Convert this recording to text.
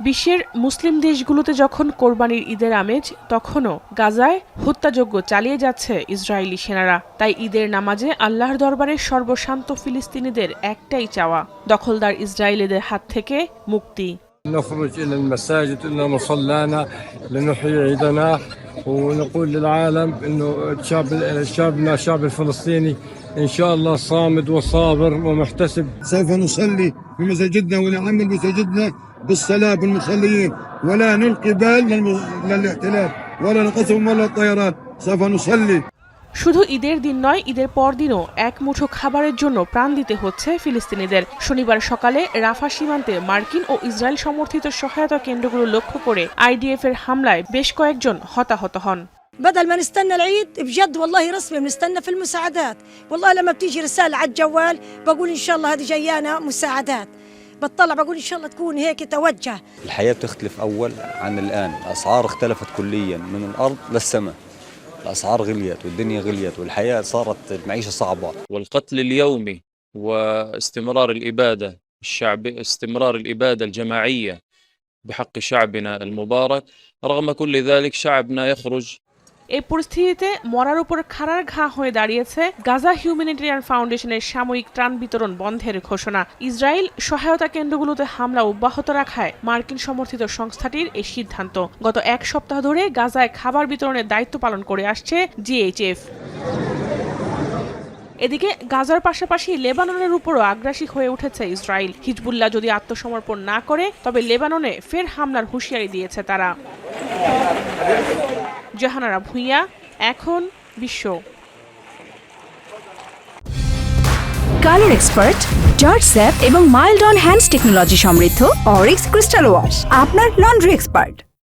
বিশ্বের মুসলিম দেশগুলোতে যখন কোরবানির ঈদের আমেজ, তখনও গাজায় হত্যাযজ্ঞ চালিয়ে যাচ্ছে ইসরায়েলি সেনারা। তাই ঈদের নামাজে আল্লাহর দরবারে সর্বশান্ত ফিলিস্তিনিদের একটাই চাওয়া, দখলদার ইসরায়েলিদের হাত থেকে মুক্তি। نخرج إلى المساجد إلى مصلانا لنحيي عيدنا ونقول للعالم إنه شعبنا الشعب الفلسطيني إن شاء الله صامد وصابر ومحتسب. سوف نصلي في مساجدنا ونعمل مساجدنا بالصلاة بالمصلين ولا نلقي بال للاحتلال ولا القسم ولا الطيران. سوف نصلي. শুধু ঈদের দিন নয়, ঈদের পরদিনও এক মুঠো খাবারের জন্য প্রাণ দিতে হচ্ছে ফিলিস্তিনিদের। শনিবার সকালে রাফা সীমান্তে মার্কিন ও ইসরায়েল সমর্থিত সহায়তা কেন্দ্রগুলো লক্ষ্য করে আইডিএফ এর হামলায় বেশ কয়েকজন হতাহত হন। بدل ما نستنى العيد بجد والله رسمي بنستنى في المساعدات. والله لما بتيجي رسالة على الجوال بقول إن شاء الله هذه جايانا مساعدات. بطلع بقول إن شاء الله تكون هيك توجه. الحياة بتختلف أول عن الآن، الأسعار اختلفت كليا من الأرض للسماء. الأسعار غليت والدنيا غليت والحياة صارت المعيشة صعبة. والقتل اليومي واستمرار الإبادة استمرار الإبادة الجماعية بحق شعبنا المبارك. رغم كل ذلك شعبنا يخرج. এই পরিস্থিতিতে মরার উপর খাড়ার ঘা হয়ে দাঁড়িয়েছে গাজা হিউম্যানিটেরিয়ান ফাউন্ডেশনের সাময়িক ত্রাণ বিতরণ বন্ধের ঘোষণা। ইসরায়েল সহায়তা কেন্দ্রগুলোতে হামলা অব্যাহত রাখায় মার্কিন সমর্থিত সংস্থাটির এই সিদ্ধান্ত। গত এক সপ্তাহ ধরে গাজায় খাবার বিতরণের দায়িত্ব পালন করে আসছে জিএইচএফ। এদিকে গাজার পাশাপাশি লেবাননের উপরও আগ্রাসী হয়ে উঠেছে ইসরায়েল। হিজবুল্লাহ যদি আত্মসমর্পণ না করে তবে লেবাননে ফের হামলার হুঁশিয়ারি দিয়েছে তারা। জাহানারা ভুঁইয়া, এখন বিশ্ব। কালার এক্সপার্ট, জর্জ স্যাপ এবং মাইল্ড অন হ্যান্ডস টেকনোলজি সমৃদ্ধ অরিক্স ক্রিস্টাল ওয়াশ আপনার লন্ড্রি এক্সপার্ট।